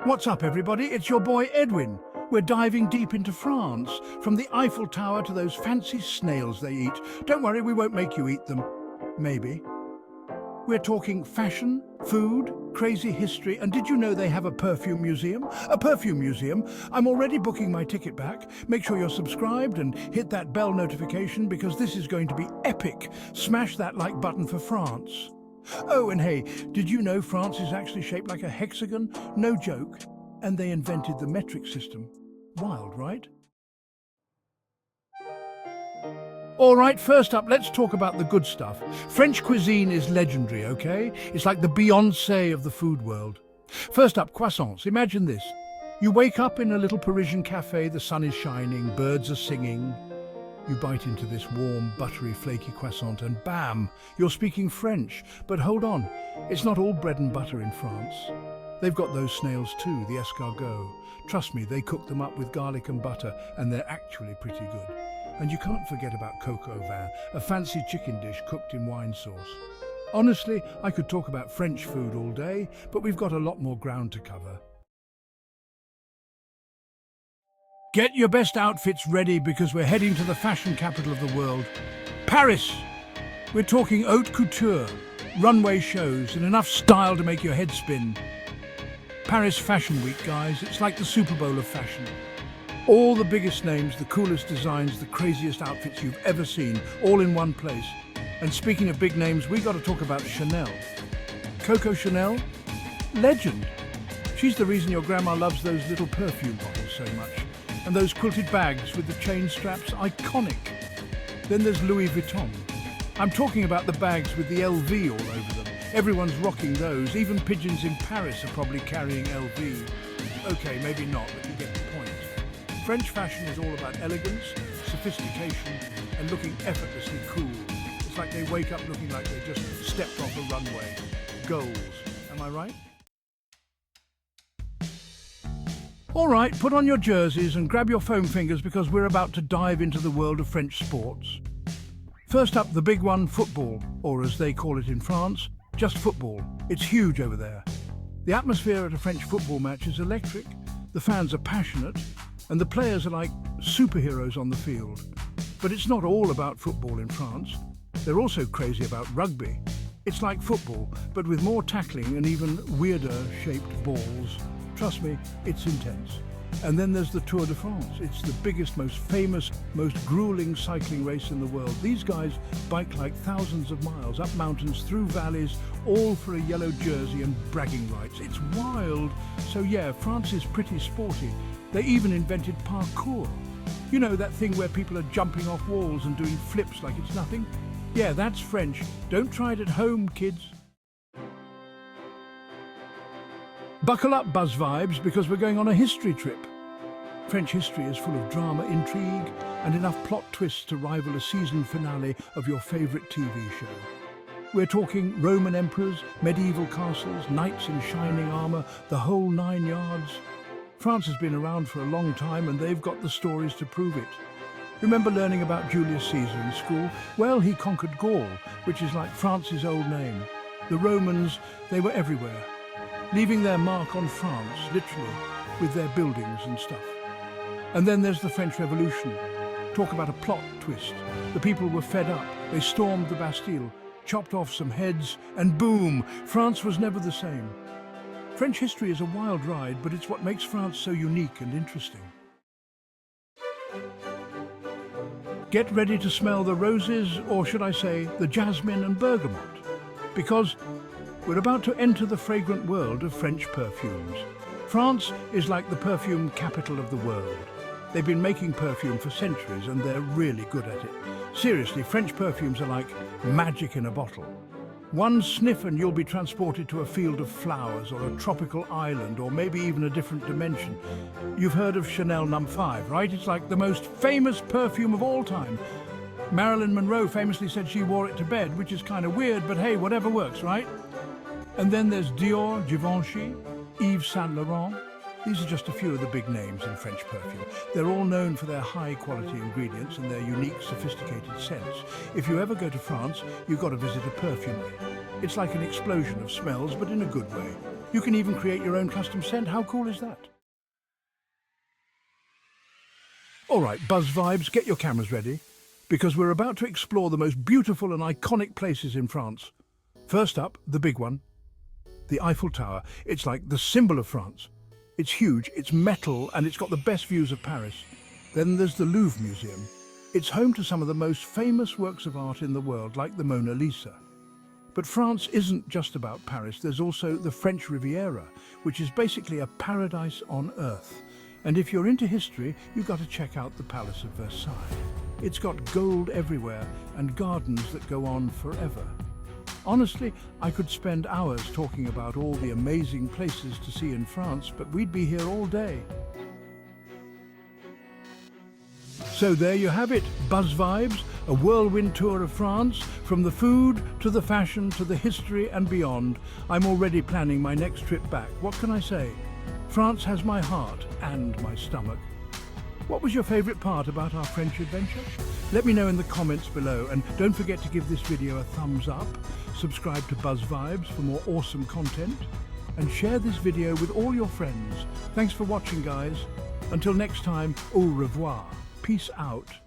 What's up, everybody? It's your boy Edwin. We're diving deep into France, from the Eiffel Tower to those fancy snails they eat. Don't worry, we won't make you eat them. Maybe. We're talking fashion, food, crazy history, and did you know they have a perfume museum? A perfume museum? I'm already booking my ticket back. Make sure you're subscribed and hit that bell notification because this is going to be epic. Smash that like button for France. Oh, and hey, did you know France is actually shaped like a hexagon? No joke. And they invented the metric system. Wild, right? All right, first up, let's talk about the good stuff. French cuisine is legendary, okay? It's like the Beyoncé of the food world. First up, croissants. Imagine this. You wake up in a little Parisian cafe, the sun is shining, birds are singing. You bite into this warm, buttery, flaky croissant and bam, you're speaking French. But hold on, it's not all bread and butter in France. They've got those snails too, the escargot. Trust me, they cook them up with garlic and butter and they're actually pretty good. And you can't forget about coq au vin, a fancy chicken dish cooked in wine sauce. Honestly, I could talk about French food all day, but we've got a lot more ground to cover. Get your best outfits ready because we're heading to the fashion capital of the world, Paris. We're talking haute couture, runway shows, and enough style to make your head spin. Paris Fashion Week, guys, it's like the Super Bowl of fashion. All the biggest names, the coolest designs, the craziest outfits you've ever seen, all in one place. And speaking of big names, we got to talk about Chanel. Coco Chanel? Legend. She's the reason your grandma loves those little perfume bottles so much. And those quilted bags with the chain straps, iconic. Then there's Louis Vuitton. I'm talking about the bags with the LV all over them. Everyone's rocking those. Even pigeons in Paris are probably carrying LV. Okay, maybe not, but you get the point. French fashion is all about elegance, sophistication, and looking effortlessly cool. It's like they wake up looking like they just stepped off a runway. Goals. Am I right? All right, put on your jerseys and grab your foam fingers because we're about to dive into the world of French sports. First up, the big one, football, or as they call it in France, just football. It's huge over there. The atmosphere at a French football match is electric, the fans are passionate, and the players are like superheroes on the field. But it's not all about football in France. They're also crazy about rugby. It's like football, but with more tackling and even weirder shaped balls. Trust me, it's intense. And then there's the Tour de France. It's the biggest, most famous, most grueling cycling race in the world. These guys bike like thousands of miles, up mountains, through valleys, all for a yellow jersey and bragging rights. It's wild. So yeah, France is pretty sporty. They even invented parkour. You know, that thing where people are jumping off walls and doing flips like it's nothing? Yeah, that's French. Don't try it at home, kids. Buckle up, Buzz Vibes, because we're going on a history trip. French history is full of drama, intrigue, and enough plot twists to rival a season finale of your favourite TV show. We're talking Roman emperors, medieval castles, knights in shining armour, the whole 9 yards. France has been around for a long time and they've got the stories to prove it. Remember learning about Julius Caesar in school? Well, he conquered Gaul, which is like France's old name. The Romans, they were everywhere, leaving their mark on France, literally, with their buildings and stuff. And then there's the French Revolution. Talk about a plot twist. The people were fed up. They stormed the Bastille, chopped off some heads, and boom, France was never the same. French history is a wild ride, but it's what makes France so unique and interesting. Get ready to smell the roses, or should I say, the jasmine and bergamot, because we're about to enter the fragrant world of French perfumes. France is like the perfume capital of the world. They've been making perfume for centuries and they're really good at it. Seriously, French perfumes are like magic in a bottle. One sniff and you'll be transported to a field of flowers or a tropical island or maybe even a different dimension. You've heard of Chanel No. 5, right? It's like the most famous perfume of all time. Marilyn Monroe famously said she wore it to bed, which is kind of weird, but hey, whatever works, right? And then there's Dior, Givenchy, Yves Saint Laurent. These are just a few of the big names in French perfume. They're all known for their high-quality ingredients and their unique, sophisticated scents. If you ever go to France, you've got to visit a perfumery. It's like an explosion of smells, but in a good way. You can even create your own custom scent. How cool is that? All right, Buzz Vibes, get your cameras ready, because we're about to explore the most beautiful and iconic places in France. First up, the big one, the Eiffel Tower. It's like the symbol of France. It's huge, it's metal, and it's got the best views of Paris. Then there's the Louvre Museum. It's home to some of the most famous works of art in the world, like the Mona Lisa. But France isn't just about Paris. There's also the French Riviera, which is basically a paradise on earth. And if you're into history, you've got to check out the Palace of Versailles. It's got gold everywhere and gardens that go on forever. Honestly, I could spend hours talking about all the amazing places to see in France, but we'd be here all day. So there you have it, Buzz Vibes, a whirlwind tour of France, from the food to the fashion to the history and beyond. I'm already planning my next trip back. What can I say? France has my heart and my stomach. What was your favourite part about our French adventure? Let me know in the comments below, and don't forget to give this video a thumbs up, subscribe to Buzz Vibes for more awesome content, and share this video with all your friends. Thanks for watching, guys. Until next time, au revoir. Peace out.